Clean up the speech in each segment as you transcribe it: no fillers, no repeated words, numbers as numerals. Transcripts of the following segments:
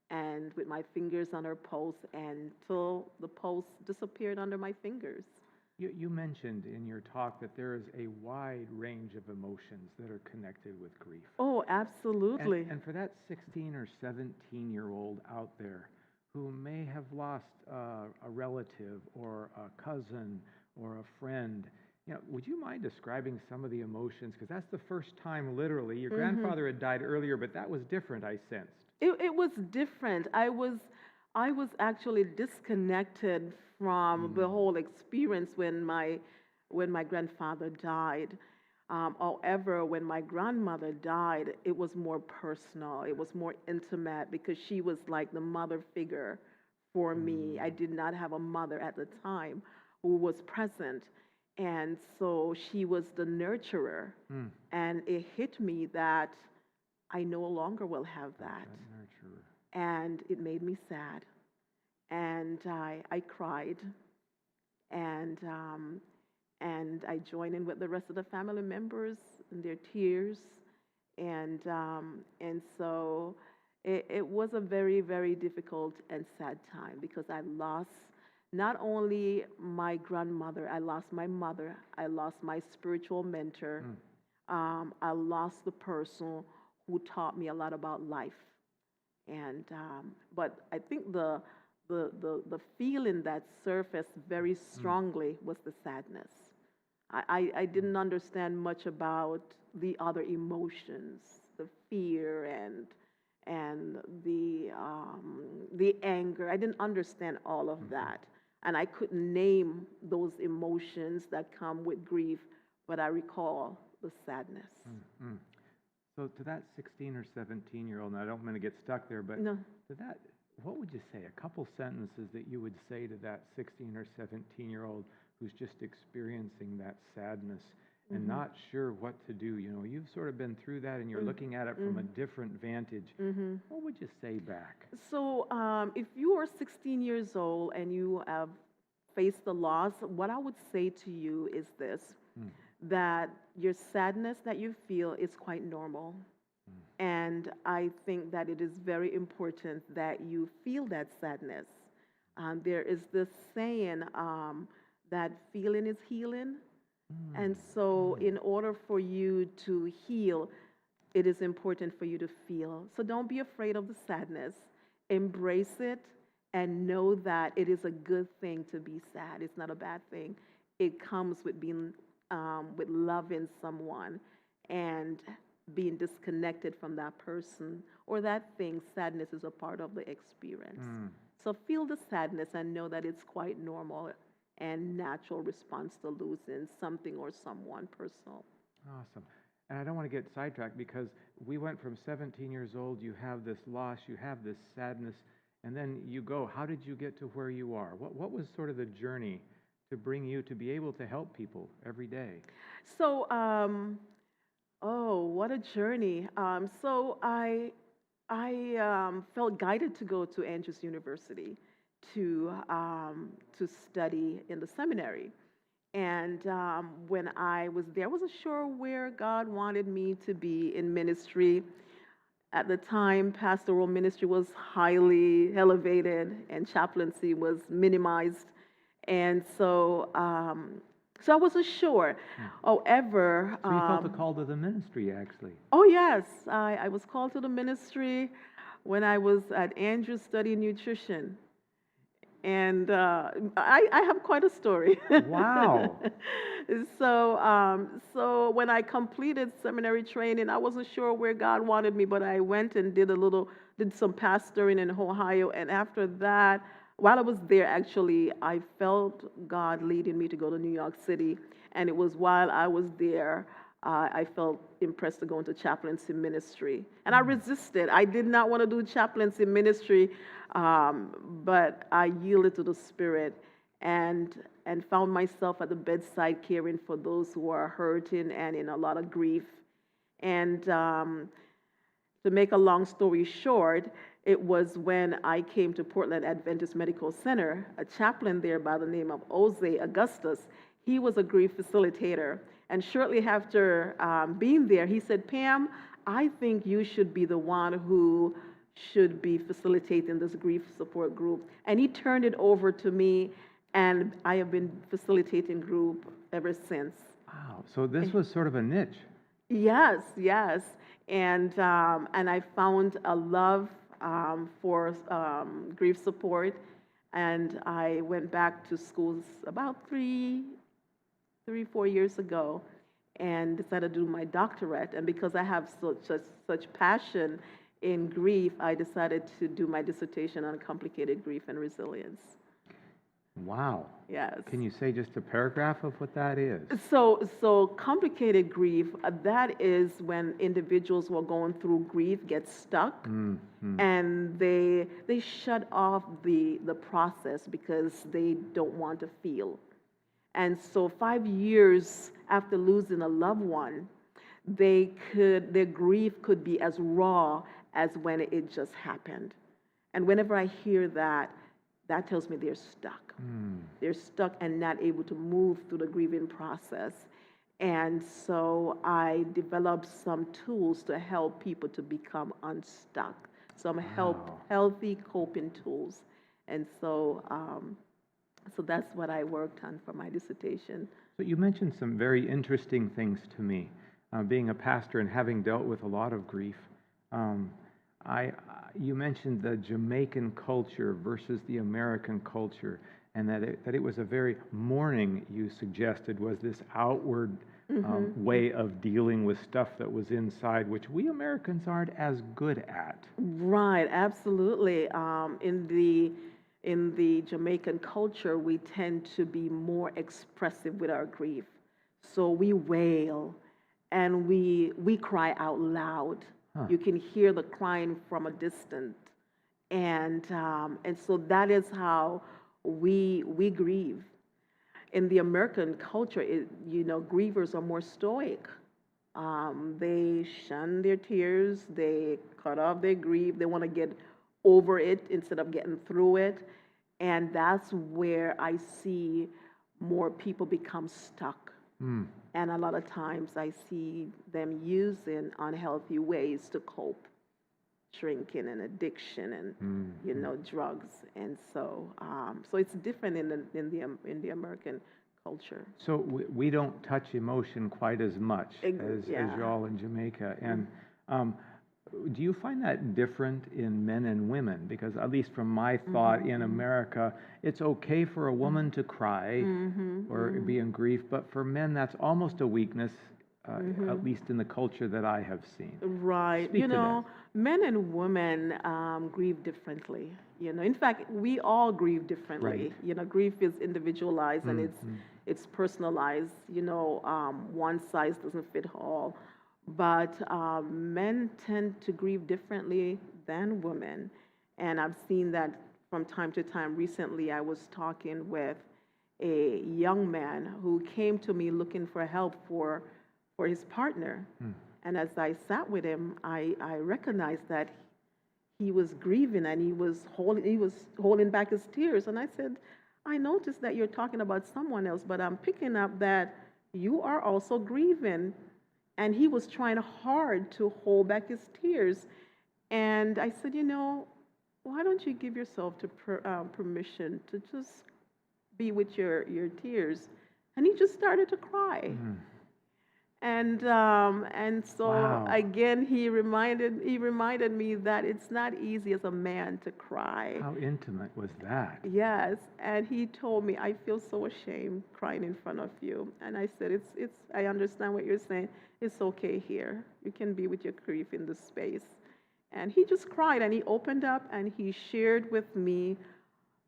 and with my fingers on her pulse until the pulse disappeared under my fingers. You mentioned in your talk that there is a wide range of emotions that are connected with grief. Oh, absolutely. And for that 16 or 17-year-old out there who may have lost a relative or a cousin or a friend, would you mind describing some of the emotions? Because that's the first time, literally. Your grandfather had died earlier, but that was different, I sensed. It was different. I was actually disconnected from the whole experience when my grandfather died. However, when my grandmother died, it was more personal. It was more intimate because she was like the mother figure for me. I did not have a mother at the time who was present. And so she was the nurturer. And it hit me that I no longer will have that. Nurturer. And it made me sad. And I cried. And I joined in with the rest of the family members in their tears. And so it was a very, very difficult and sad time because I lost not only my grandmother, I lost my mother, I lost my spiritual mentor, I lost the person who taught me a lot about life. And but I think the feeling that surfaced very strongly was the sadness. I didn't understand much about the other emotions, the fear and the anger. I didn't understand all of that. And I couldn't name those emotions that come with grief, but I recall the sadness. So to that 16 or 17-year-old, and I don't want to get stuck there, but No. to that, what would you say? A couple sentences that you would say to that 16 or 17-year-old who's just experiencing that sadness and not sure what to do. You've sort of been through that and you're looking at it from a different vantage. What would you say back? So if you are 16 years old and you have faced the loss, what I would say to you is this, that your sadness that you feel is quite normal. And I think that it is very important that you feel that sadness. There is this saying that feeling is healing. And so in order for you to heal, it is important for you to feel. So don't be afraid of the sadness. Embrace it and know that it is a good thing to be sad. It's not a bad thing. It comes with being, with loving someone and being disconnected from that person or that thing. Sadness is a part of the experience. So feel the sadness and know that it's quite normal and natural response to losing something or someone personal. Awesome. And I don't want to get sidetracked because we went from 17 years old, you have this loss, you have this sadness, and then you go. How did you get to where you are? What was sort of the journey to bring you to be able to help people every day? So, what a journey. So I felt guided to go to Andrews University to study in the seminary. And when I was there, I wasn't sure where God wanted me to be in ministry. At the time, pastoral ministry was highly elevated and chaplaincy was minimized. And so I wasn't sure. However... So you felt a call to the ministry, actually. Oh, yes. I was called to the ministry when I was at Andrews studying nutrition. And I have quite a story. Wow. So when I completed seminary training, I wasn't sure where God wanted me, but I went and did some pastoring in Ohio. And after that, while I was there, actually, I felt God leading me to go to New York City. And it was while I was there, I felt impressed to go into chaplaincy ministry. And I resisted. I did not want to do chaplaincy ministry, but I yielded to the Spirit and found myself at the bedside caring for those who are hurting and in a lot of grief. And to make a long story short, it was when I came to Portland Adventist Medical Center, a chaplain there by the name of Jose Augustus. He was a grief facilitator. And shortly after being there, he said, "Pam, I think you should be the one who should be facilitating this grief support group. And he turned it over to me, and I have been facilitating group ever since. Wow. So this was sort of a niche. Yes, yes. And I found a love for grief support, and I went back to schools about 4 years ago, and decided to do my doctorate. And because I have such passion in grief, I decided to do my dissertation on complicated grief and resilience. Wow. Yes. Can you say just a paragraph of what that is? So complicated grief, that is when individuals who are going through grief get stuck, and they shut off the process because they don't want to feel. And so 5 years after losing a loved one, their grief could be as raw as when it just happened. And whenever I hear that, that tells me they're stuck. They're stuck and not able to move through the grieving process. And so I developed some tools to help people to become unstuck, some healthy coping tools. And so that's what I worked on for my dissertation. So you mentioned some very interesting things to me. Being a pastor and having dealt with a lot of grief, you mentioned the Jamaican culture versus the American culture, and that it was a very mourning, you suggested, was this outward way of dealing with stuff that was inside, which we Americans aren't as good at. Right, absolutely. In the Jamaican culture, we tend to be more expressive with our grief. So we wail and we cry out loud. You can hear the crying from a distance, and so that is how we grieve. In the American culture, grievers are more stoic. They shun their tears. They cut off their grief. They want to get over it instead of getting through it, and that's where I see more people become stuck. And a lot of times I see them using unhealthy ways to cope, drinking and addiction and drugs. And so it's different in the American culture. So we don't touch emotion quite as much as y'all in Jamaica. And do you find that different in men and women? Because at least from my thought, in America, it's okay for a woman to cry or be in grief, but for men, that's almost a weakness, at least in the culture that I have seen. Right. Speak to that. Men and women grieve differently. In fact, we all grieve differently. Right. Grief is individualized and it's personalized. One size doesn't fit all. But men tend to grieve differently than women. And I've seen that from time to time. Recently, I was talking with a young man who came to me looking for help for his partner. And as I sat with him, I recognized that he was grieving and he was holding back his tears. And I said, I noticed that you're talking about someone else, but I'm picking up that you are also grieving. And he was trying hard to hold back his tears. And I said, why don't you give yourself permission to just be with your tears? And he just started to cry. And so Wow. again, he reminded me that it's not easy as a man to cry. How intimate was that? Yes, and he told me, I feel so ashamed crying in front of you. And I said, I understand what you're saying. It's okay here. You can be with your grief in this space. And he just cried and he opened up and he shared with me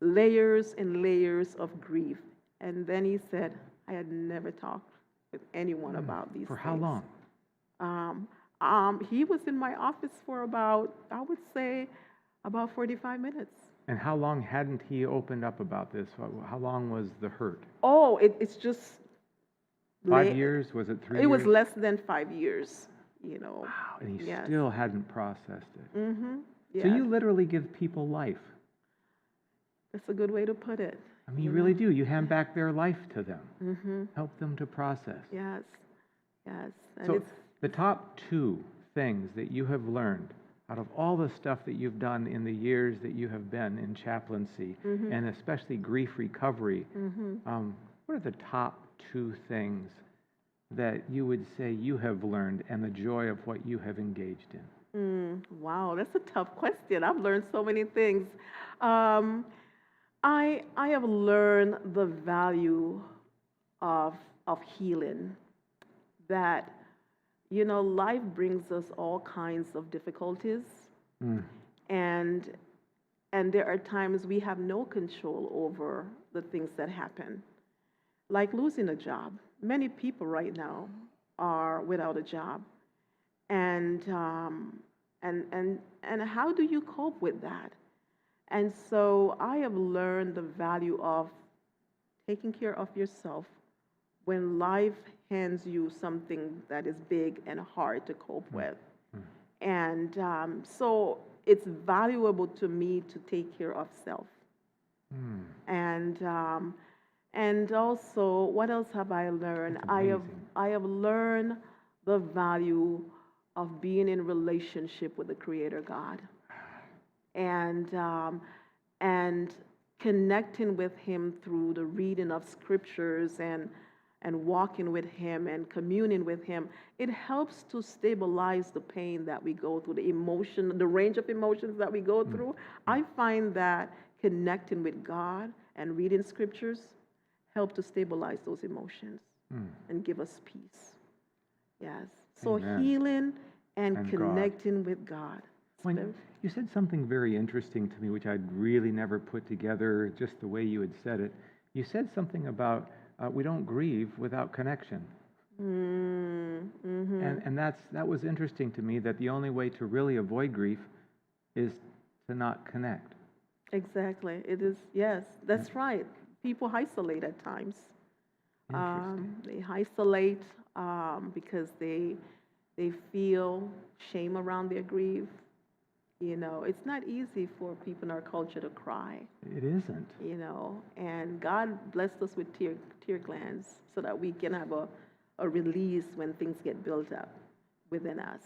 layers and layers of grief. And then he said, I had never talked with anyone about these For things. how long? He was in my office for about 45 minutes. And how long hadn't he opened up about this? How long was the hurt? Oh, it's just 5 years? Was it 3 years? It was less than 5 years, Wow, and he Yes. still hadn't processed it. Yes. So you literally give people life. That's a good way to put it. I mean, you really do. You hand back their life to them. Help them to process. Yes, yes. And So the top 2 things that you have learned out of all the stuff that you've done in the years that you have been in chaplaincy, and especially grief recovery, what are the top 2 things that you would say you have learned and the joy of what you have engaged in? Wow, that's a tough question. I've learned so many things. Um, I have learned the value of healing. That life brings us all kinds of difficulties, and there are times we have no control over the things that happen, like losing a job. Many people right now are without a job, and how do you cope with that? And so I have learned the value of taking care of yourself when life hands you something that is big and hard to cope with. And so it's valuable to me to take care of self. And also, what else have I learned? That's amazing. I have learned the value of being in relationship with the Creator God, and connecting with Him through the reading of scriptures and walking with Him and communing with Him. It helps to stabilize the pain that we go through, the range of emotions that we go through. I find that connecting with God and reading scriptures help to stabilize those emotions and give us peace. Yes. So Amen. Healing and And connecting with God. When you said something very interesting to me, which I'd really never put together just the way you had said it. You said something about we don't grieve without connection. And that was interesting to me, that the only way to really avoid grief is to not connect. Exactly. It is, yes, that's right. People isolate at times. Interesting. They isolate because they feel shame around their grief. It's not easy for people in our culture to cry. It isn't. And God blessed us with tear glands so that we can have a release when things get built up within us.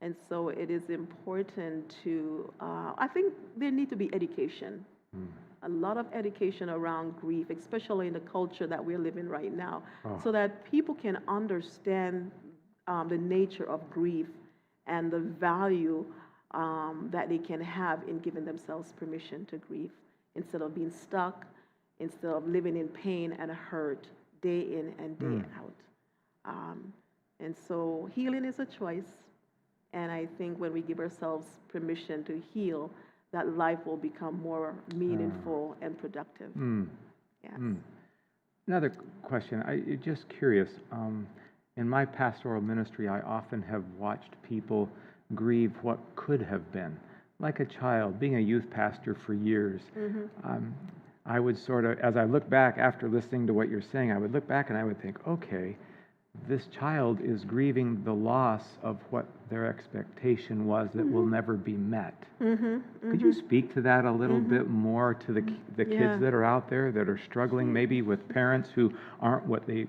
And so it is important to, I think there need to be education. A lot of education around grief, especially in the culture that we're living right now, so that people can understand the nature of grief and the value that they can have in giving themselves permission to grieve, instead of being stuck, instead of living in pain and hurt day in and day out. And so healing is a choice. And I think when we give ourselves permission to heal, that life will become more meaningful and productive. Yes. Another question. I'm just curious. In my pastoral ministry, I often have watched people grieve what could have been. Like a child, being a youth pastor for years, I would sort of, as I look back after listening to what you're saying, I would look back and I would think, okay, this child is grieving the loss of what their expectation was that will never be met. Could you speak to that a little bit more to the kids that are out there that are struggling maybe with parents who aren't what they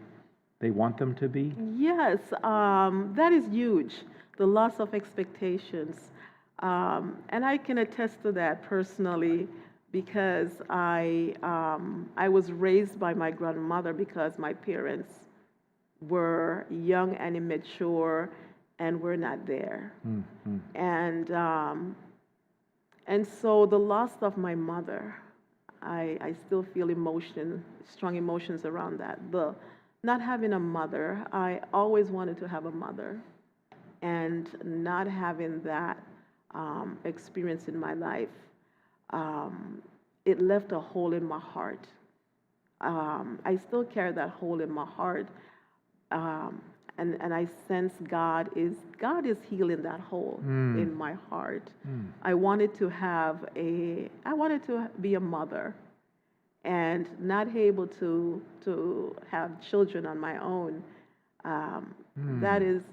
want them to be? Yes, that is huge, the loss of expectations. And I can attest to that personally, because I was raised by my grandmother because my parents were young and immature and were not there. And so the loss of my mother, I still feel strong emotions around that. The not having a mother, I always wanted to have a mother, and not having that experience in my life, it left a hole in my heart. I still carry that hole in my heart. And I sense God is healing that hole in my heart. I wanted to be a mother, and not able to have children on my own. That is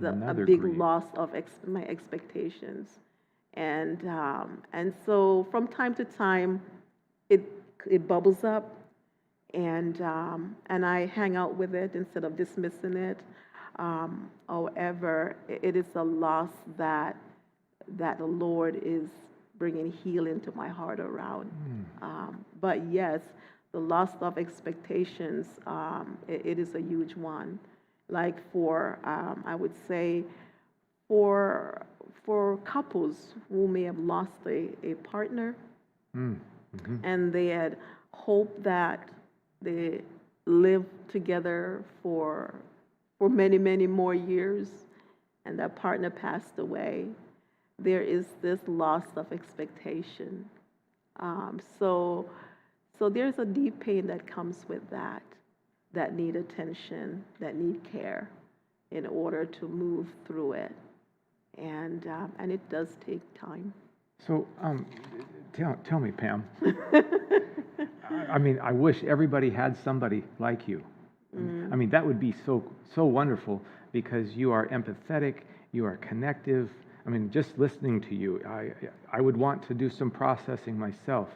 a big grief. loss of my expectations, and so from time to time, it bubbles up. And I hang out with it instead of dismissing it. However, it is a loss that that the Lord is bringing healing to my heart around. But yes, the loss of expectations, it is a huge one. Like for, I would say, for couples who may have lost a partner, and they had hoped that they live together for many, many more years, and that partner passed away, there is this loss of expectation. So there's a deep pain that comes with that need attention, that need care in order to move through it. And it does take time. So, tell me, Pam. I mean, I wish everybody had somebody like you. I mean, that would be so wonderful, because you are empathetic, you are connective. I mean, just listening to you, I would want to do some processing myself.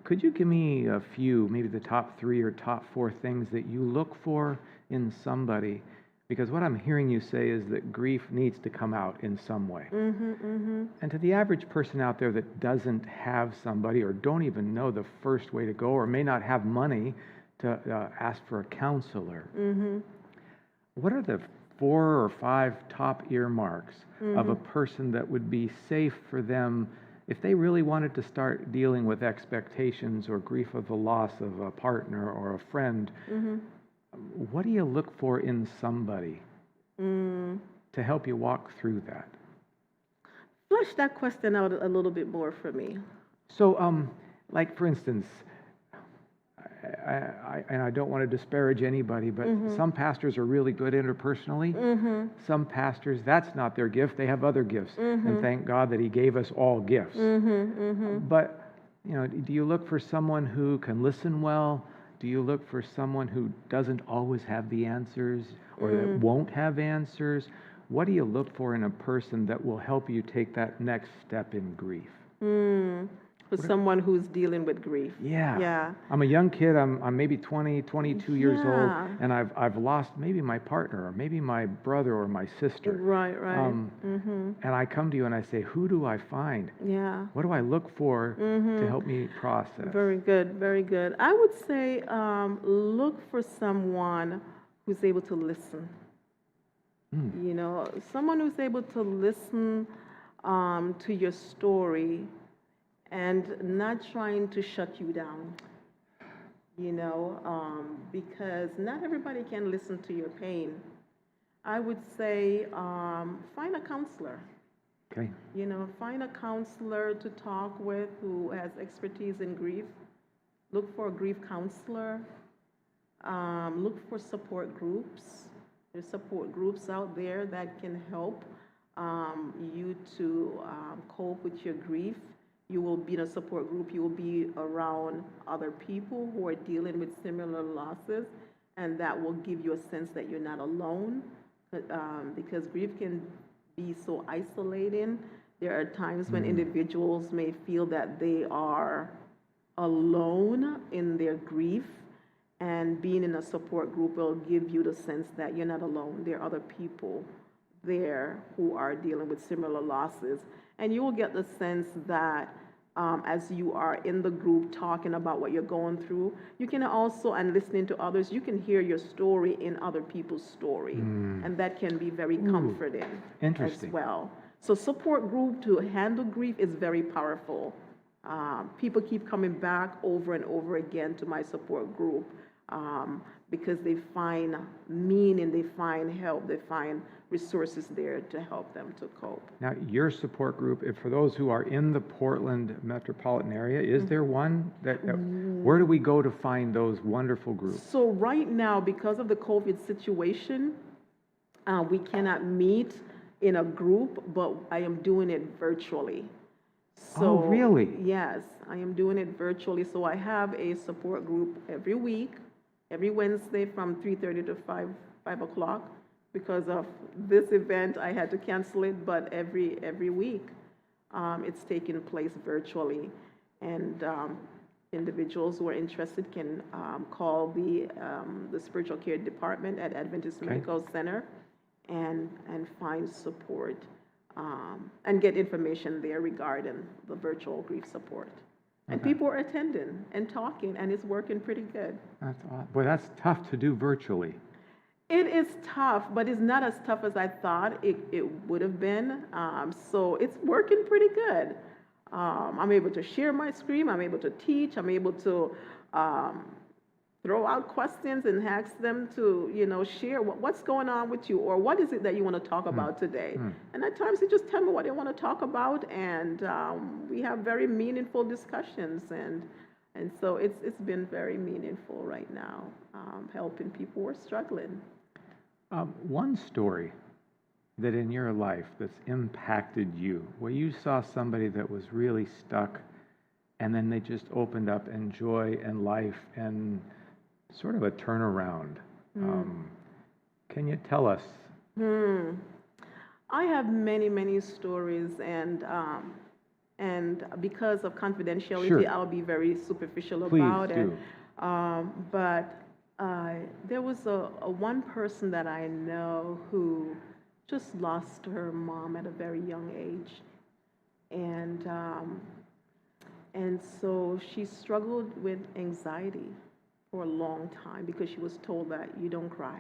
Could you give me a few, maybe the top 3 or top 4 things that you look for in somebody? Because what I'm hearing you say is that grief needs to come out in some way. And to the average person out there that doesn't have somebody, or don't even know the first way to go, or may not have money to ask for a counselor, what are the 4 or 5 top earmarks of a person that would be safe for them if they really wanted to start dealing with expectations or grief of the loss of a partner or a friend? What do you look for in somebody to help you walk through that? Flesh that question out a little bit more for me. So, like for instance, and I don't want to disparage anybody, but some pastors are really good interpersonally. Some pastors, that's not their gift. They have other gifts. And thank God that He gave us all gifts. But, you know, do you look for someone who can listen well? Do you look for someone who doesn't always have the answers, or that won't have answers? What do you look for in a person that will help you take that next step in grief? For someone who's dealing with grief. Yeah. I'm a young kid. I'm maybe 20, 22 years old, and I've lost maybe my partner, or maybe my brother or my sister. Right. And I come to you and I say, who do I find? Yeah. What do I look for to help me process? Very good, very good. I would say look for someone who's able to listen. You know, someone who's able to listen to your story and not trying to shut you down, you know, because not everybody can listen to your pain. I would say find a counselor. Okay. You know, find a counselor to talk with who has expertise in grief. Look for a grief counselor. Look for support groups. There's support groups out there that can help you to cope with your grief. You will be in a support group. You will be around other people who are dealing with similar losses, and that will give you a sense that you're not alone, because grief can be so isolating. There are times when individuals may feel that they are alone in their grief, and being in a support group will give you the sense that you're not alone. There are other people there who are dealing with similar losses. And you will get the sense that as you are in the group talking about what you're going through, you can also, and listening to others, you can hear your story in other people's story. And that can be very comforting as well. So support group to handle grief is very powerful. People keep coming back over and over again to my support group because they find meaning, they find help, they find resources there to help them to cope. Now, your support group, for those who are in the Portland metropolitan area, is there one? Where do we go to find those wonderful groups? So right now, because of the COVID situation, we cannot meet in a group, but I am doing it virtually. So, oh, really? Yes, I am doing it virtually. So I have a support group every week, every Wednesday from 3:30 to 5 o'clock. Because of this event, I had to cancel it, but every week it's taking place virtually. And individuals who are interested can call the spiritual care department at Adventist Medical Center and find support. and get information there regarding the virtual grief support. And Okay. people are attending and talking, and it's working pretty good. Boy, that's tough to do virtually. It is tough, but it's not as tough as I thought it would have been. So it's working pretty good. I'm able to share my screen. I'm able to teach. I'm able to throw out questions and ask them to, share what's going on with you, or what is it that you want to talk about today. And at times they just tell me what they want to talk about, and we have very meaningful discussions, and so it's been very meaningful right now, helping people who are struggling. One story that in your life that's impacted you, where you saw somebody that was really stuck, and then they just opened up and joy and life and sort of a turnaround. Can you tell us? I have many, many stories, and because of confidentiality, Sure. I'll be very superficial Please about do. it. But there was a one person that I know who just lost her mom at a very young age, and so she struggled with anxiety for a long time because she was told that you don't cry,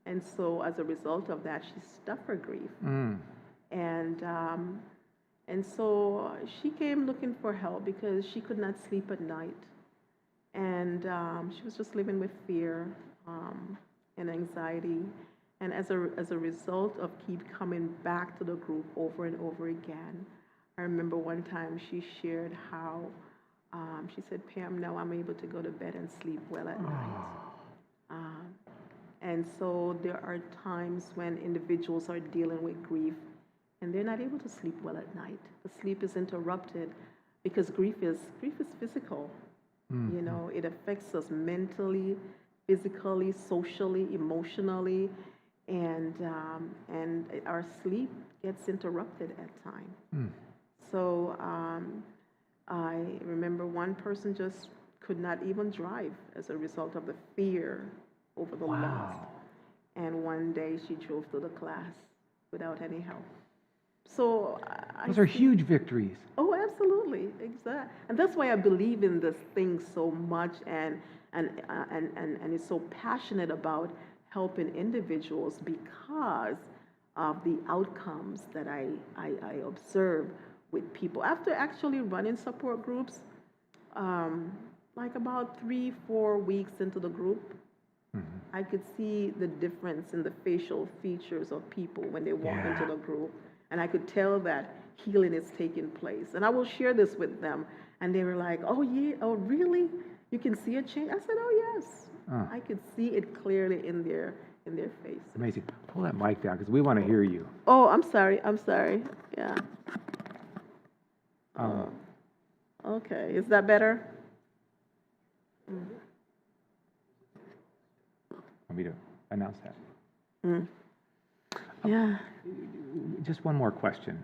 and so as a result of that, she stuffed her grief, and so she came looking for help because she could not sleep at night, and she was just living with fear and anxiety, and as a result of keep coming back to the group over and over again, I remember one time she shared how she said, "Pam, now I'm able to go to bed and sleep well at night." And so there are times when individuals are dealing with grief and they're not able to sleep well at night. The sleep is interrupted because grief is physical. It affects us mentally, physically, socially, emotionally, and our sleep gets interrupted at times. So I remember one person just could not even drive as a result of the fear over the loss. And one day she drove to the class without any help. So Those are huge victories. Oh, absolutely, exactly. And that's why I believe in this thing so much, and is so passionate about helping individuals because of the outcomes that I observe with people. After actually running support groups, like about 3-4 weeks into the group, I could see the difference in the facial features of people when they walk into the group. And I could tell that healing is taking place. And I will share this with them. And they were like, "Oh, yeah, oh, really? You can see a change?" I said, "Oh, yes." I could see it clearly in their face. Amazing. Pull that mic down because we want to hear you. Oh, I'm sorry. Yeah. Okay, is that better? Want me to announce that? Yeah. Just one more question.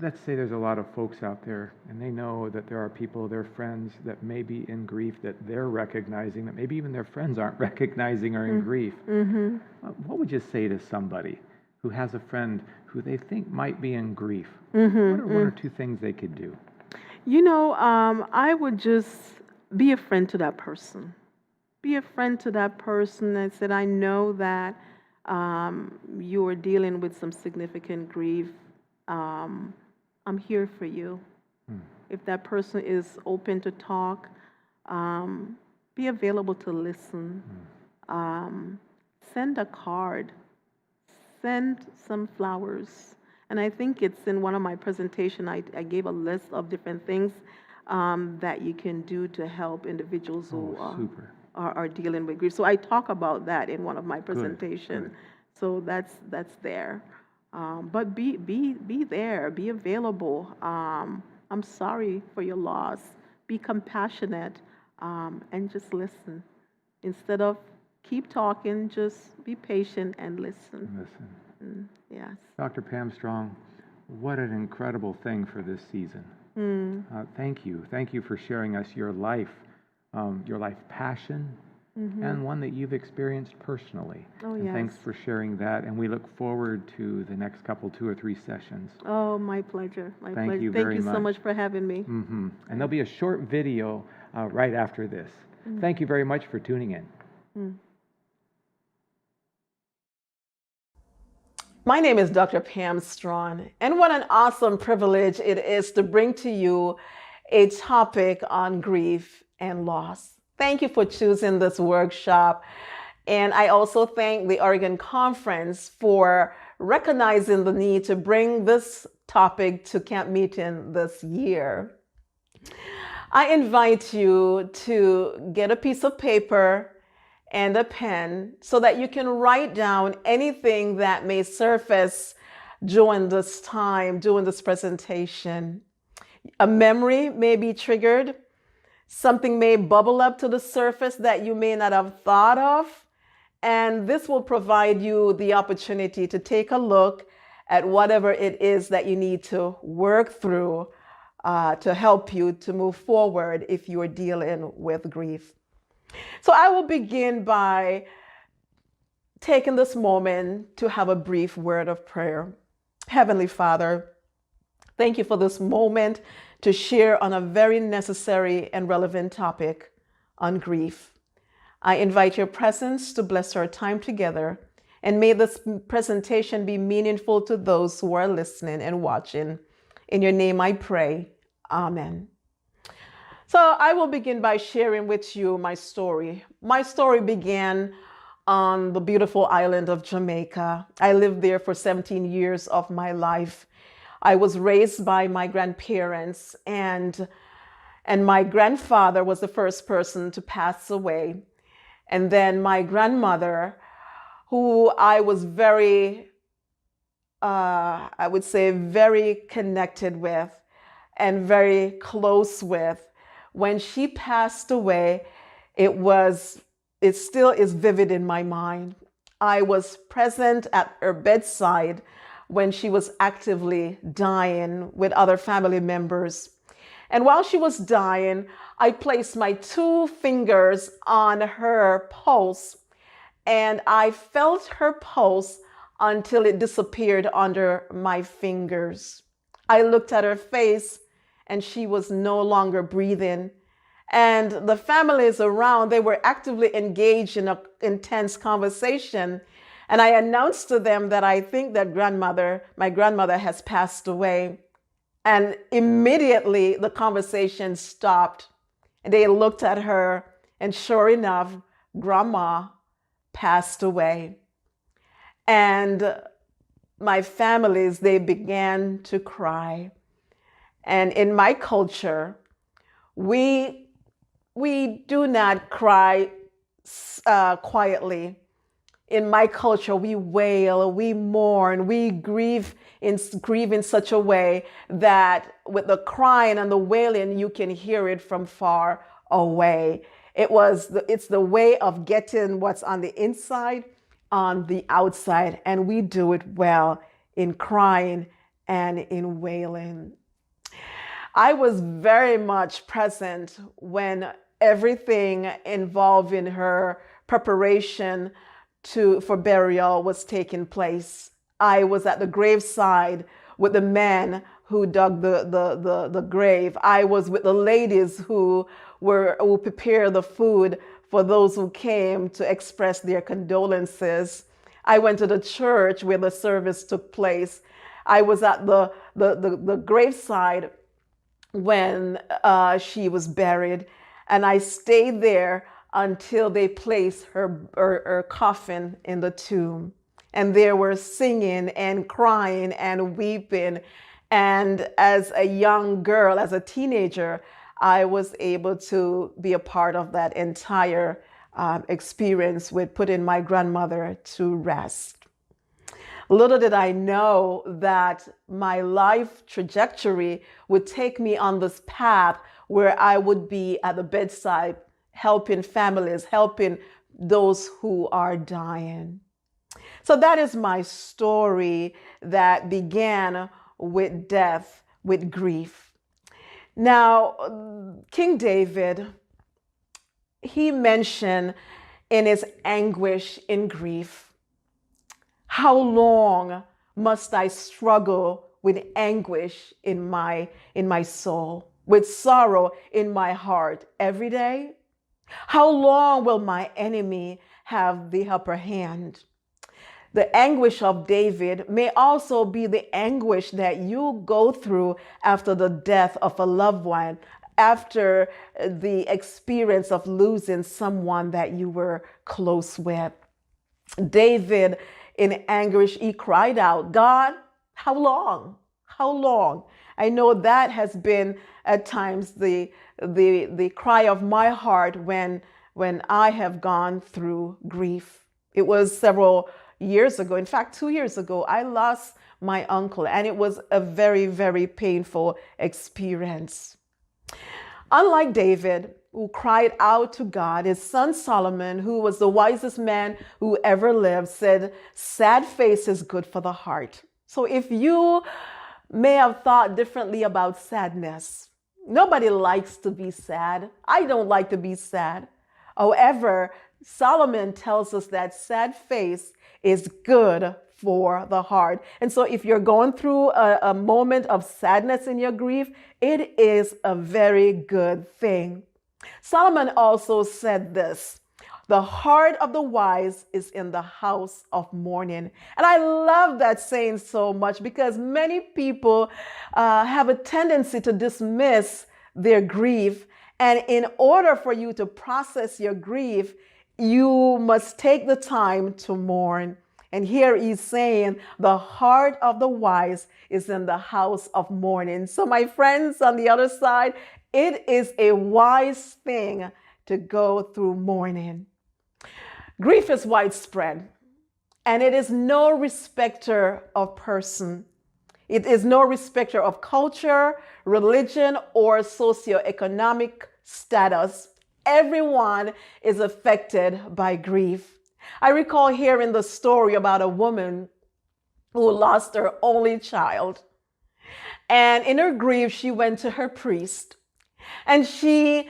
Let's say there's a lot of folks out there and they know that there are people, their friends, that may be in grief, that they're recognizing, that maybe even their friends aren't recognizing are in grief. What would you say to somebody who has a friend who they think might be in grief? What are one or two things they could do? I would just be a friend to that person. Be a friend to that person and said, "I know that you are dealing with some significant grief. I'm here for you." If that person is open to talk, be available to listen. Send a card. Send some flowers. And I think it's in one of my presentations, I gave a list of different things that you can do to help individuals who are dealing with grief. So I talk about that in one of my presentations. So that's there. But be there, be available. I'm sorry for your loss. Be compassionate, and just listen. Instead of keep talking, just be patient and listen. Yes. Dr. Pam Strong, what an incredible thing for this season. Thank you. Thank you for sharing us your life passion, and one that you've experienced personally. Oh, And yes. thanks for sharing that. And we look forward to the next couple, 2 or 3 sessions. Oh, my pleasure. My Thank pleasure. you Thank very you so much. much for having me. And there'll be a short video right after this. Thank you very much for tuning in. My name is Dr. Pam Strachan, and what an awesome privilege it is to bring to you a topic on grief and loss. Thank you for choosing this workshop. And I also thank the Oregon Conference for recognizing the need to bring this topic to camp meeting this year. I invite you to get a piece of paper and a pen so that you can write down anything that may surface during this time, during this presentation. A memory may be triggered. Something may bubble up to the surface that you may not have thought of. And this will provide you the opportunity to take a look at whatever it is that you need to work through to help you to move forward if you are dealing with grief. So I will begin by taking this moment to have a brief word of prayer. Heavenly Father, thank you for this moment to share on a very necessary and relevant topic on grief. I invite your presence to bless our time together, and may this presentation be meaningful to those who are listening and watching. In your name I pray. Amen. So I will begin by sharing with you my story. My story began on the beautiful island of Jamaica. I lived there for 17 years of my life. I was raised by my grandparents, and my grandfather was the first person to pass away. And then my grandmother, who I was very, I would say, very connected with and very close with, when she passed away, it still is vivid in my mind. I was present at her bedside when she was actively dying with other family members. And while she was dying, I placed my 2 fingers on her pulse, and I felt her pulse until it disappeared under my fingers. I looked at her face, and she was no longer breathing. And the families around, they were actively engaged in an intense conversation. And I announced to them that I think that my grandmother has passed away. And immediately the conversation stopped. And they looked at her, and sure enough, Grandma passed away. And my families, they began to cry. And in my culture, we do not cry quietly. In my culture, we wail, we mourn, we grieve in such a way that with the crying and the wailing, you can hear it from far away. It's the way of getting what's on the inside on the outside, and we do it well in crying and in wailing. I was very much present when everything involving her preparation for burial was taking place. I was at the graveside with the men who dug the grave. I was with the ladies who prepared the food for those who came to express their condolences. I went to the church where the service took place. I was at the graveside when she was buried, and I stayed there until they placed her coffin in the tomb. And they were singing and crying and weeping. And as a young girl, as a teenager, I was able to be a part of that entire experience with putting my grandmother to rest. Little did I know that my life trajectory would take me on this path where I would be at the bedside, helping families, helping those who are dying. So that is my story that began with death, with grief. Now, King David, he mentioned in his anguish in grief. How long must I struggle with anguish in my soul, with sorrow in my heart every day? How long will my enemy have the upper hand? The anguish of David may also be the anguish that you go through after the death of a loved one, after the experience of losing someone that you were close with. David, in anguish, he cried out, God, how long? How long? I know that has been at times the cry of my heart when I have gone through grief. It was several years ago. In fact, 2 years ago, I lost my uncle, and it was a very, very painful experience. Unlike David, who cried out to God, his son Solomon, who was the wisest man who ever lived, said, sad face is good for the heart. So if you may have thought differently about sadness, nobody likes to be sad. I don't like to be sad. However, Solomon tells us that sad face is good for the heart. And so if you're going through a moment of sadness in your grief, it is a very good thing. Solomon also said this, the heart of the wise is in the house of mourning. And I love that saying so much because many people have a tendency to dismiss their grief. And in order for you to process your grief, you must take the time to mourn. And here he's saying the heart of the wise is in the house of mourning. So my friends on the other side, it is a wise thing to go through mourning. Grief is widespread, and it is no respecter of person. It is no respecter of culture, religion, or socioeconomic status. Everyone is affected by grief. I recall hearing the story about a woman who lost her only child. And in her grief, she went to her priest. And she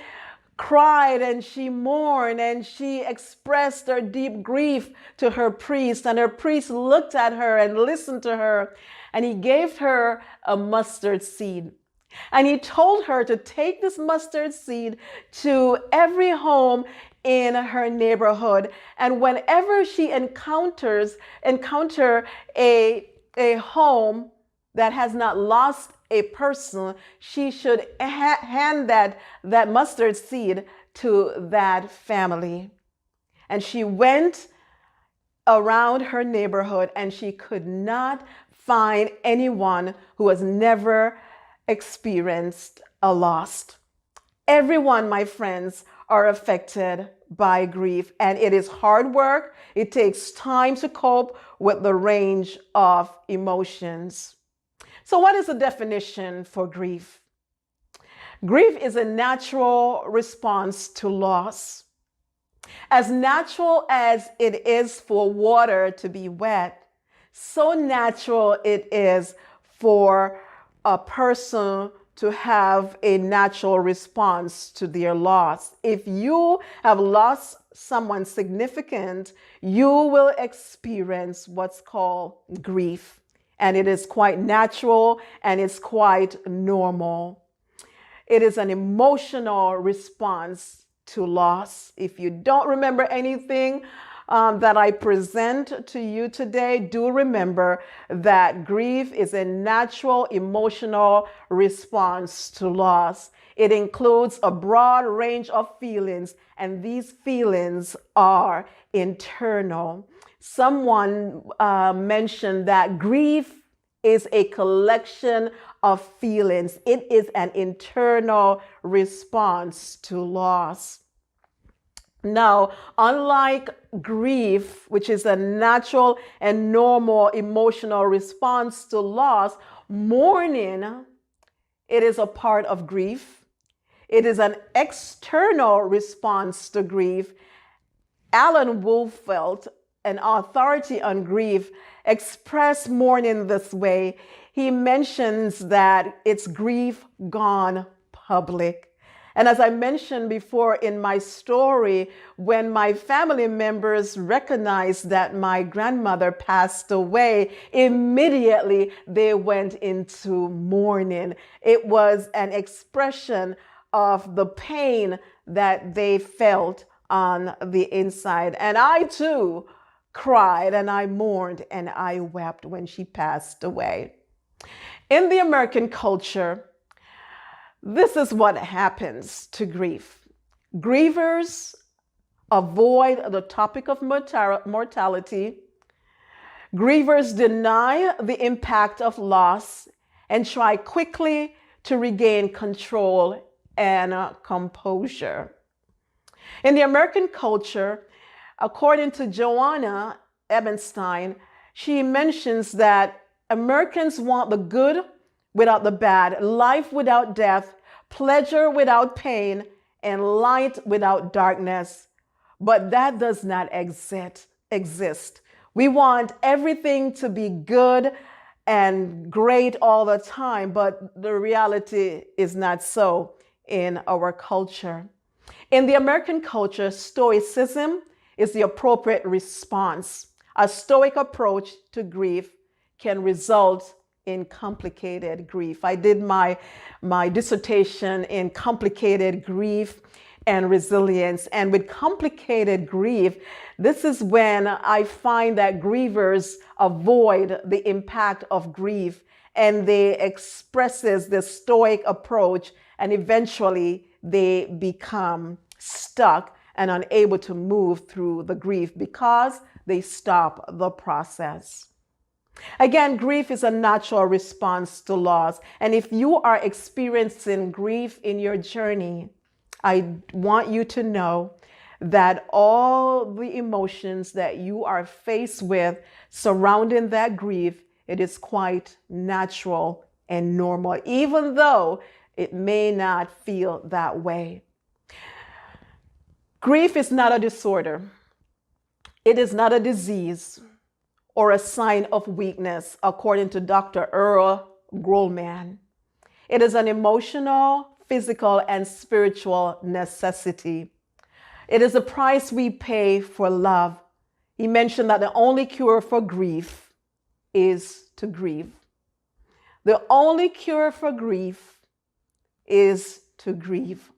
cried and she mourned and she expressed her deep grief to her priest. And her priest looked at her and listened to her. And he gave her a mustard seed. And he told her to take this mustard seed to every home in her neighborhood. And whenever she encounter a home that has not lost a person, she should hand that mustard seed to that family. And she went around her neighborhood and she could not find anyone who has never experienced a loss. Everyone, my friends, are affected by grief, and it is hard work. It takes time to cope with the range of emotions. So what is the definition for grief? Grief is a natural response to loss. As natural as it is for water to be wet, so natural it is for a person to have a natural response to their loss. If you have lost someone significant, you will experience what's called grief. And it is quite natural and it's quite normal. It is an emotional response to loss. If you don't remember anything that I present to you today, do remember that grief is a natural emotional response to loss. It includes a broad range of feelings, and these feelings are internal. Someone mentioned that grief is a collection of feelings. It is an internal response to loss. Now, unlike grief, which is a natural and normal emotional response to loss, mourning, it is a part of grief. It is an external response to grief. Alan Wolfelt, an authority on grief, expressed mourning this way. He mentions that it's grief gone public. And as I mentioned before in my story, when my family members recognized that my grandmother passed away, immediately they went into mourning. It was an expression of the pain that they felt on the inside. And I too cried and I mourned and I wept when she passed away. In the American culture, this is what happens to grief. Grievers avoid the topic of mortality. Grievers deny the impact of loss and try quickly to regain control and composure. In the American culture, according to Joanna Ebenstein, she mentions that Americans want the good without the bad, life without death, pleasure without pain, and light without darkness. But that does not exist. We want everything to be good and great all the time, but the reality is not so in our culture. In the American culture, stoicism is the appropriate response. A stoic approach to grief can result in complicated grief. I did my dissertation in complicated grief and resilience. And with complicated grief, this is when I find that grievers avoid the impact of grief and they expresses the stoic approach, and eventually they become stuck and unable to move through the grief because they stop the process. Again, grief is a natural response to loss. And if you are experiencing grief in your journey, I want you to know that all the emotions that you are faced with surrounding that grief, it is quite natural and normal, even though it may not feel that way. Grief is not a disorder. It is not a disease or a sign of weakness, according to Dr. Earl Grolman. It is an emotional, physical, and spiritual necessity. It is a price we pay for love. He mentioned that the only cure for grief is to grieve. The only cure for grief is to grieve.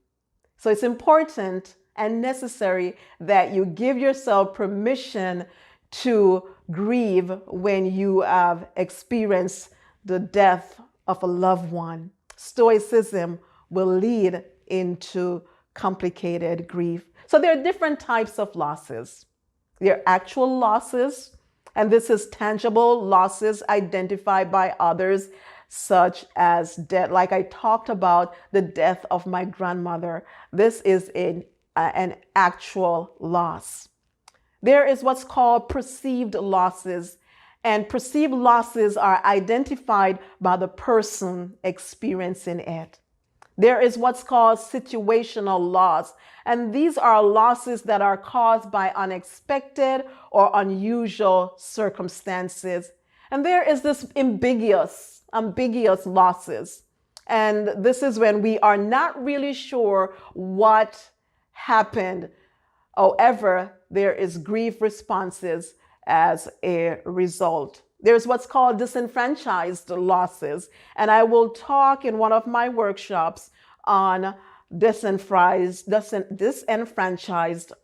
So it's important and necessary that you give yourself permission to grieve when you have experienced the death of a loved one. Stoicism will lead into complicated grief. So there are different types of losses. There are actual losses, and this is tangible losses identified by others, such as death. Like I talked about the death of my grandmother. This is an actual loss. There is what's called perceived losses, and perceived losses are identified by the person experiencing it. There is what's called situational loss, and these are losses that are caused by unexpected or unusual circumstances. And there is this ambiguous losses. And this is when we are not really sure what happened. However, there is grief responses as a result. There's what's called disenfranchised losses. And I will talk in one of my workshops on disenfranchised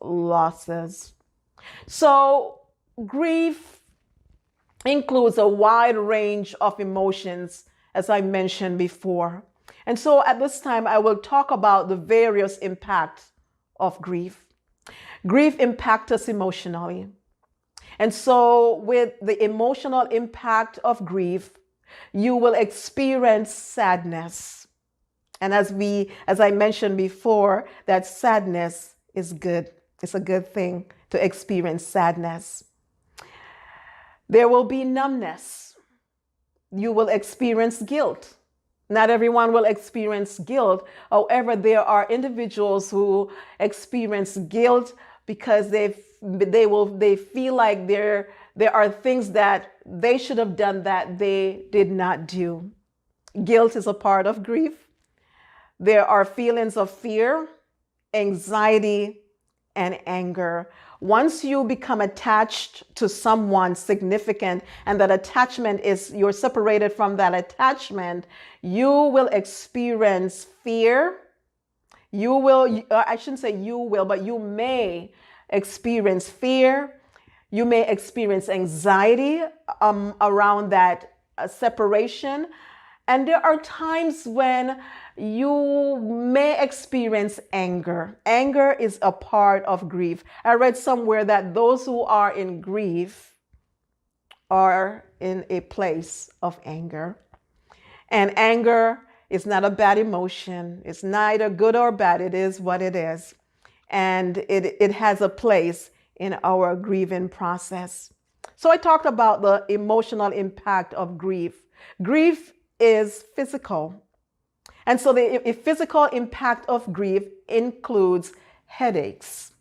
losses. So grief includes a wide range of emotions, as I mentioned before. And so at this time, I will talk about the various impacts of grief. Grief impacts us emotionally. And so with the emotional impact of grief, you will experience sadness. And as I mentioned before, that sadness is good. It's a good thing to experience sadness. There will be numbness. You will experience guilt. Not everyone will experience guilt. However, there are individuals who experience guilt because they feel like there are things that they should have done that they did not do. Guilt is a part of grief. There are feelings of fear, anxiety, and anger. Once you become attached to someone significant, and that attachment is, you're separated from that attachment, you will experience fear. I shouldn't say you will, but you may experience fear. You may experience anxiety around that separation. And there are times when you may experience anger. Anger is a part of grief. I read somewhere that those who are in grief are in a place of anger. And anger is not a bad emotion. It's neither good or bad. It is what it is. And it has a place in our grieving process. So I talked about the emotional impact of grief. Grief is physical. And so the physical impact of grief includes headaches.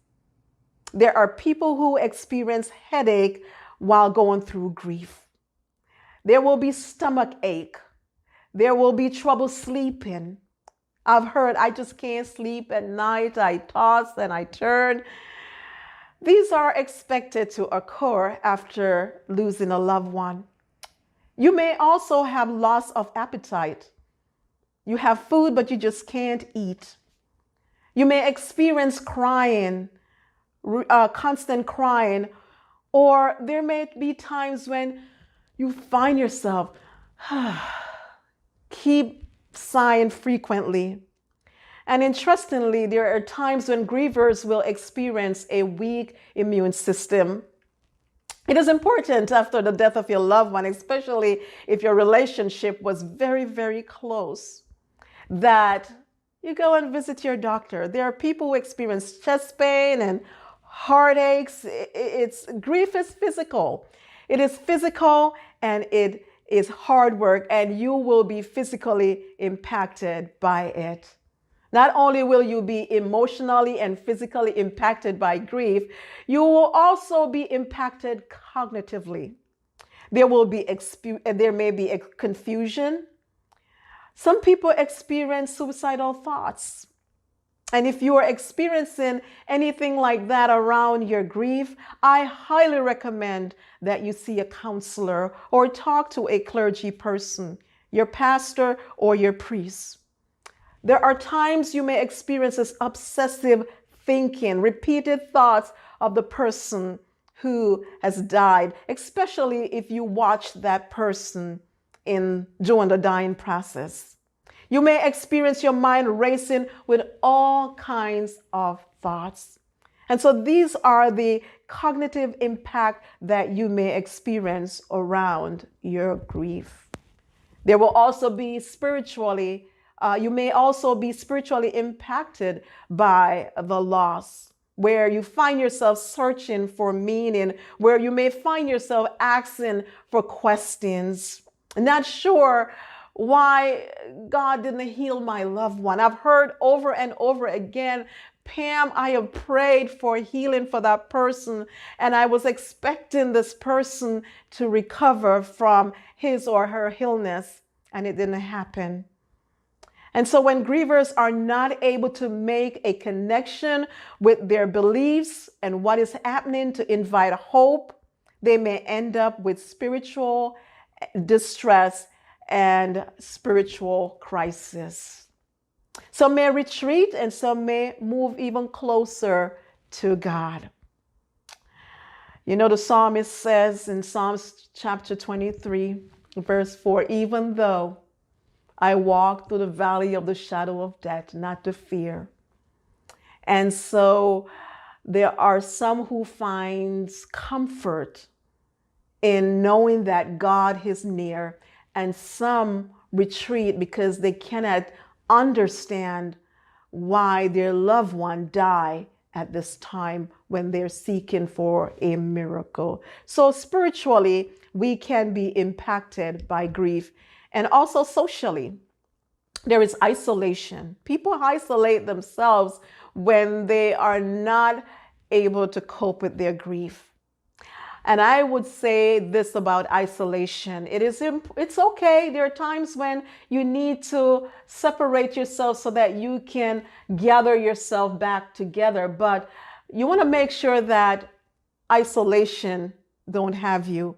There are people who experience headache while going through grief. There will be stomach ache. There will be trouble sleeping. I've heard, I just can't sleep at night. I toss and I turn. These are expected to occur after losing a loved one. You may also have loss of appetite. You have food, but you just can't eat. You may experience crying, constant crying, or there may be times when you find yourself keep sighing frequently. And interestingly, there are times when grievers will experience a weak immune system. It is important after the death of your loved one, especially if your relationship was very, very close, that you go and visit your doctor. There are people who experience chest pain and heartaches. Grief is physical. It is physical and it is hard work, and you will be physically impacted by it. Not only will you be emotionally and physically impacted by grief, you will also be impacted cognitively. There may be a confusion. Some people experience suicidal thoughts. And if you are experiencing anything like that around your grief, I highly recommend that you see a counselor or talk to a clergy person, your pastor or your priest. There are times you may experience this obsessive thinking, repeated thoughts of the person who has died, especially if you watch that person during the dying process. You may experience your mind racing with all kinds of thoughts. And so these are the cognitive impact that you may experience around your grief. There will also be you may also be spiritually impacted by the loss, where you find yourself searching for meaning, where you may find yourself asking for questions, not sure why God didn't heal my loved one. I've heard over and over again, Pam, I have prayed for healing for that person, and I was expecting this person to recover from his or her illness, and it didn't happen. And so when grievers are not able to make a connection with their beliefs and what is happening to invite hope, they may end up with spiritual distress and spiritual crisis. Some may retreat and some may move even closer to God. You know, the psalmist says in Psalms chapter 23, verse 4, even though I walk through the valley of the shadow of death, not to fear. And so there are some who find comfort in knowing that God is near, and some retreat because they cannot understand why their loved one died at this time when they're seeking for a miracle. So spiritually, we can be impacted by grief. And also socially, there is isolation. People isolate themselves when they are not able to cope with their grief. And I would say this about isolation. It's okay. There are times when you need to separate yourself so that you can gather yourself back together. But you want to make sure that isolation don't have you,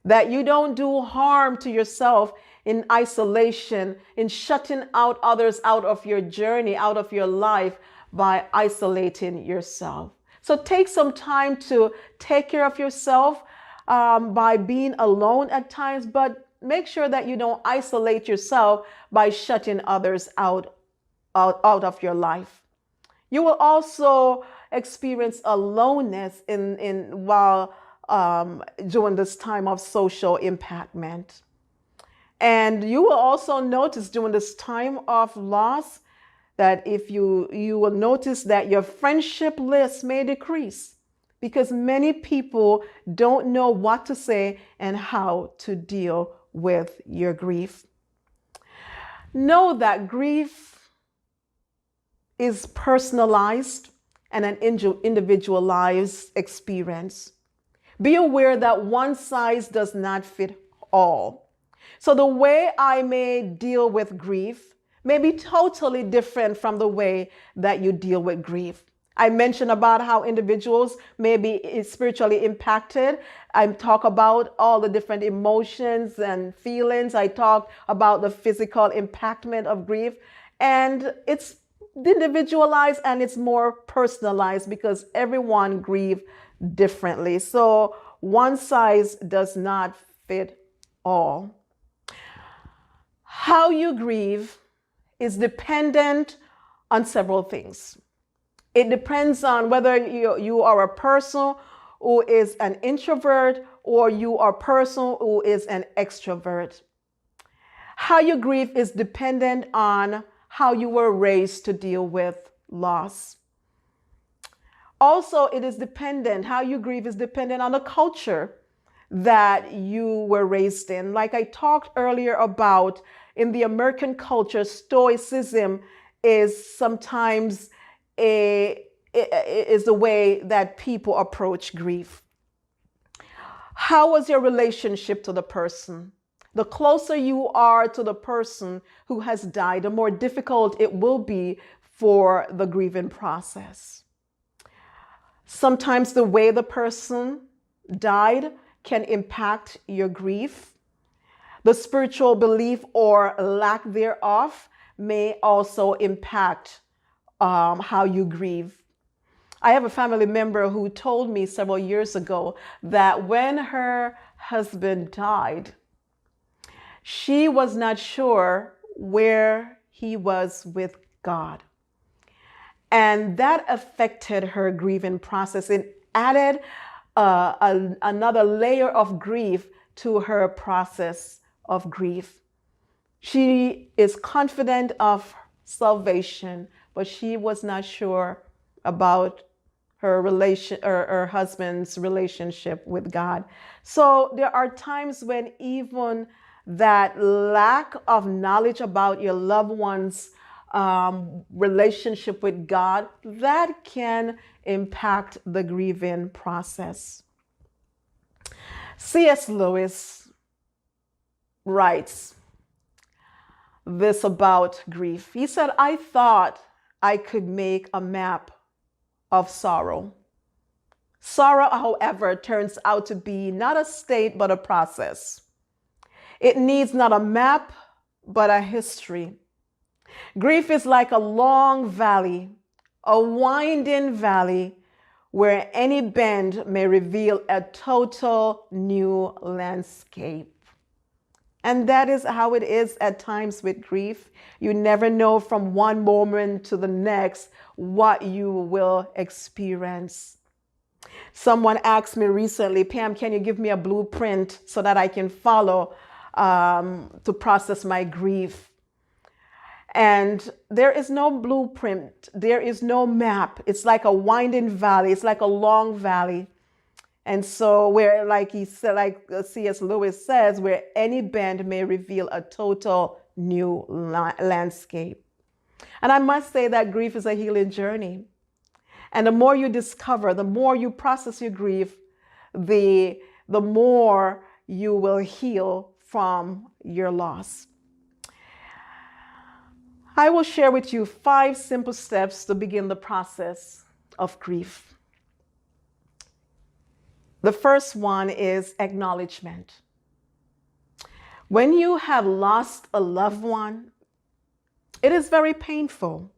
that you don't do harm to yourself in isolation, in shutting out others out of your journey, out of your life by isolating yourself. So take some time to take care of yourself by being alone at times, but make sure that you don't isolate yourself by shutting others out of your life. You will also experience aloneness while during this time of social impactment. And you will also notice during this time of loss that if you will notice that your friendship list may decrease because many people don't know what to say and how to deal with your grief. Know that grief is personalized and an individualized experience. Be aware that one size does not fit all. So the way I may deal with grief may be totally different from the way that you deal with grief. I mentioned about how individuals may be spiritually impacted. I talk about all the different emotions and feelings. I talk about the physical impactment of grief. And it's individualized and it's more personalized because everyone grieves differently. So one size does not fit all. How you grieve is dependent on several things. It depends on whether you are a person who is an introvert or you are a person who is an extrovert. How you grieve is dependent on how you were raised to deal with loss. Also, how you grieve is dependent on the culture that you were raised in. Like I talked earlier about, in the American culture, stoicism is sometimes is the way that people approach grief. How was your relationship to the person? The closer you are to the person who has died, the more difficult it will be for the grieving process. Sometimes the way the person died can impact your grief. The spiritual belief or lack thereof may also impact how you grieve. I have a family member who told me several years ago that when her husband died, she was not sure where he was with God. And that affected her grieving process. It added another layer of grief to her process of grief. She is confident of salvation, but she was not sure about her husband's relationship with God. So there are times when even that lack of knowledge about your loved one's relationship with God, that can impact the grieving process. C.S. Lewis writes this about grief. He said, "I thought I could make a map of sorrow. Sorrow, however, turns out to be not a state, but a process. It needs not a map, but a history. Grief is like a long valley, a winding valley where any bend may reveal a total new landscape." And that is how it is at times with grief. You never know from one moment to the next what you will experience. Someone asked me recently, "Pam, can you give me a blueprint so that I can follow to process my grief?" And there is no blueprint. There is no map. It's like a winding valley. It's like a long valley. And so where, like he said, like C.S. Lewis says, where any bend may reveal a total new landscape. And I must say that grief is a healing journey. And the more you discover, the more you process your grief, the more you will heal from your loss. I will share with you 5 simple steps to begin the process of grief. The first one is acknowledgement. When you have lost a loved one, it is very painful,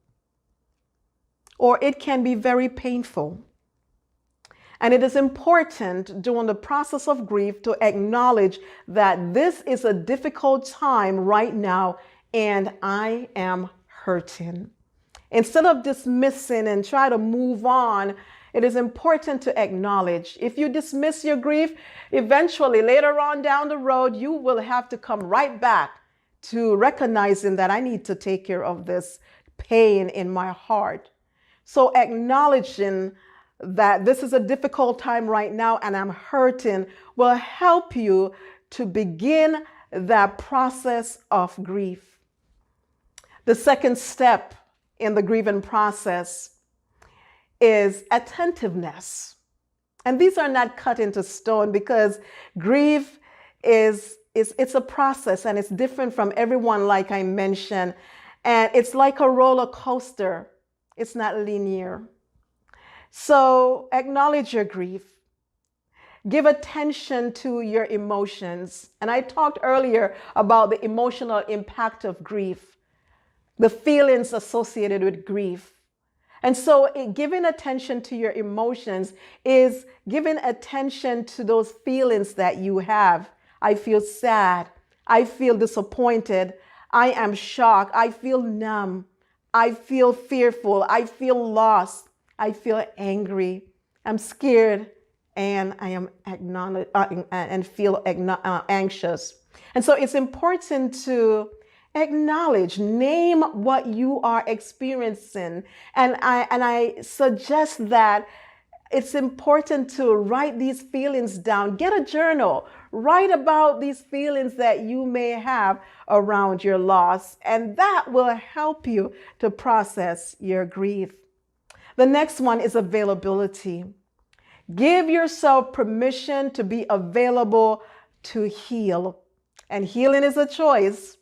or it can be very painful. And it is important during the process of grief to acknowledge that this is a difficult time right now and I am hurting. Instead of dismissing and try to move on, it is important to acknowledge. If you dismiss your grief, eventually later on down the road, you will have to come right back to recognizing that I need to take care of this pain in my heart. So acknowledging that this is a difficult time right now and I'm hurting will help you to begin that process of grief. The second step in the grieving process is attentiveness. And these are not cut into stone because grief it's a process and it's different from everyone, like I mentioned. And it's like a roller coaster. It's not linear. So acknowledge your grief. Give attention to your emotions. And I talked earlier about the emotional impact of grief, the feelings associated with grief. And so giving attention to your emotions is giving attention to those feelings that you have. I feel sad. I feel disappointed. I am shocked. I feel numb. I feel fearful. I feel lost. I feel angry. I'm scared, and I am anxious. And so it's important to acknowledge, name what you are experiencing. And I suggest that it's important to write these feelings down. Get a journal. Write about these feelings that you may have around your loss, and that will help you to process your grief. The next one is availability. Give yourself permission to be available to heal. And healing is a choice.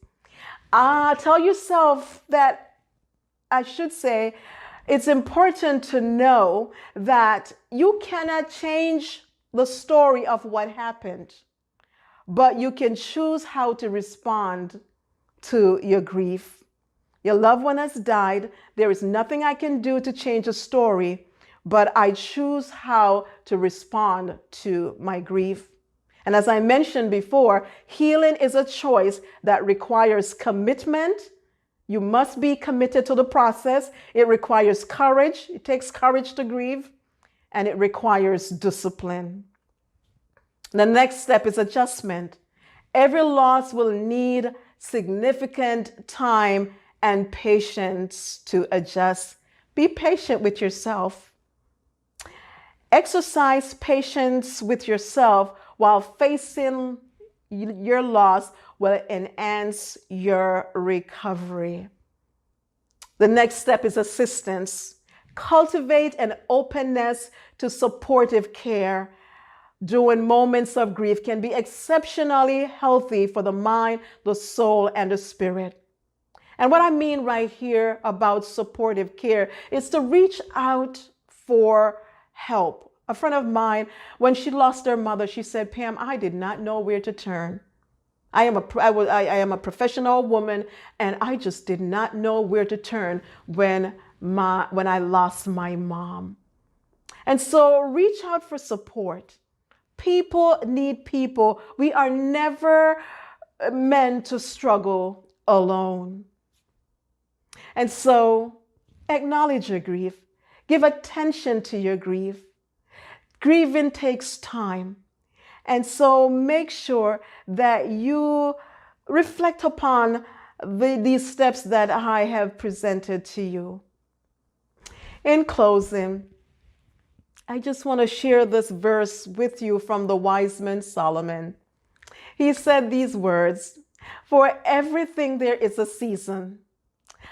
Tell yourself that, I should say, it's important to know that you cannot change the story of what happened, but you can choose how to respond to your grief. Your loved one has died. There is nothing I can do to change the story, but I choose how to respond to my grief. And as I mentioned before, healing is a choice that requires commitment. You must be committed to the process. It requires courage. It takes courage to grieve, and it requires discipline. The next step is adjustment. Every loss will need significant time and patience to adjust. Be patient with yourself. Exercise patience with yourself while facing your loss will enhance your recovery. The next step is assistance. Cultivate an openness to supportive care during moments of grief can be exceptionally healthy for the mind, the soul, and the spirit. And what I mean right here about supportive care is to reach out for help. A friend of mine, when she lost her mother, she said, "Pam, I did not know where to turn. I am a professional woman, and I just did not know where to turn when I lost my mom." And so reach out for support. People need people. We are never meant to struggle alone. And so acknowledge your grief. Give attention to your grief. Grieving takes time. And so make sure that you reflect upon these steps that I have presented to you. In closing, I just want to share this verse with you from the wise man Solomon. He said these words, "For everything there is a season,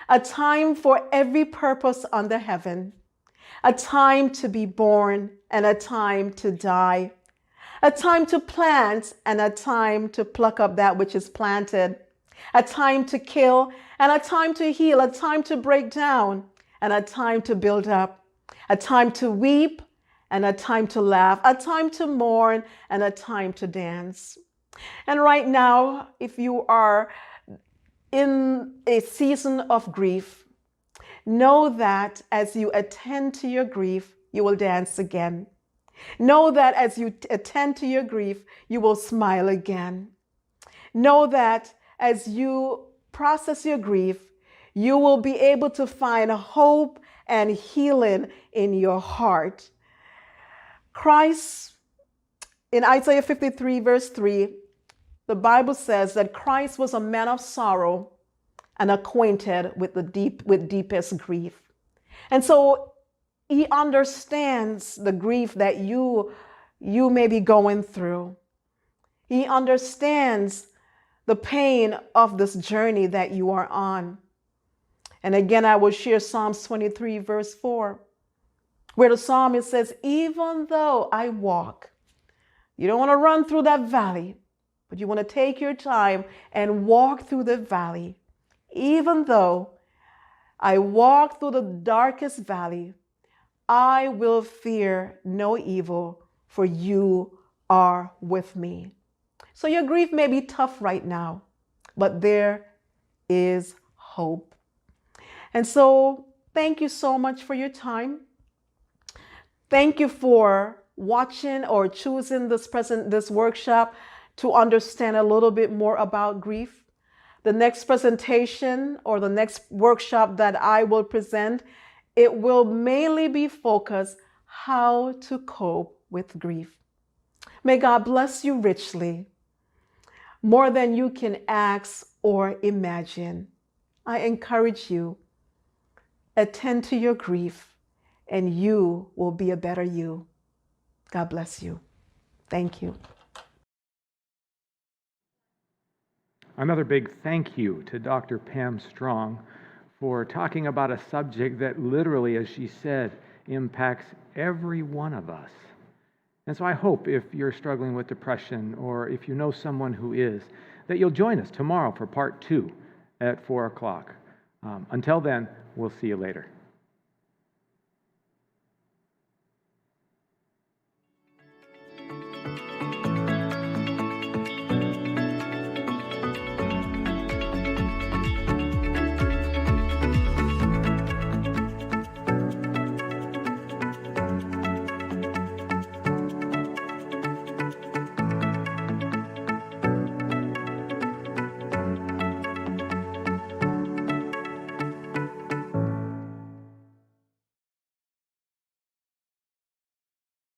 a time for every purpose under heaven, a time to be born and a time to die, a time to plant and a time to pluck up that which is planted, a time to kill and a time to heal, a time to break down and a time to build up, a time to weep and a time to laugh, a time to mourn and a time to dance. And right now, if you are in a season of grief, know that as you attend to your grief, you will dance again. Know that as you attend to your grief, you will smile again. Know that as you process your grief, you will be able to find hope and healing in your heart. Christ, in Isaiah 53, verse 3, the Bible says that Christ was a man of sorrow and acquainted with deepest grief. And so he understands the grief that you may be going through. He understands the pain of this journey that you are on. And again, I will share Psalms 23, verse 4, where the psalmist says, even though I walk, you don't want to run through that valley, but you want to take your time and walk through the valley. Even though I walk through the darkest valley, I will fear no evil, for you are with me. So your grief may be tough right now, but there is hope. And so thank you so much for your time. Thank you for watching or choosing this workshop to understand a little bit more about grief. The next presentation or the next workshop that I will present, it will mainly be focused how to cope with grief. May God bless you richly, more than you can ask or imagine. I encourage you, attend to your grief, and you will be a better you. God bless you. Thank you. Another big thank you to Dr. Pam Strachan for talking about a subject that literally, as she said, impacts every one of us. And so I hope if you're struggling with depression or if you know someone who is, that you'll join us tomorrow for part 2 at 4 o'clock. Until then, we'll see you later.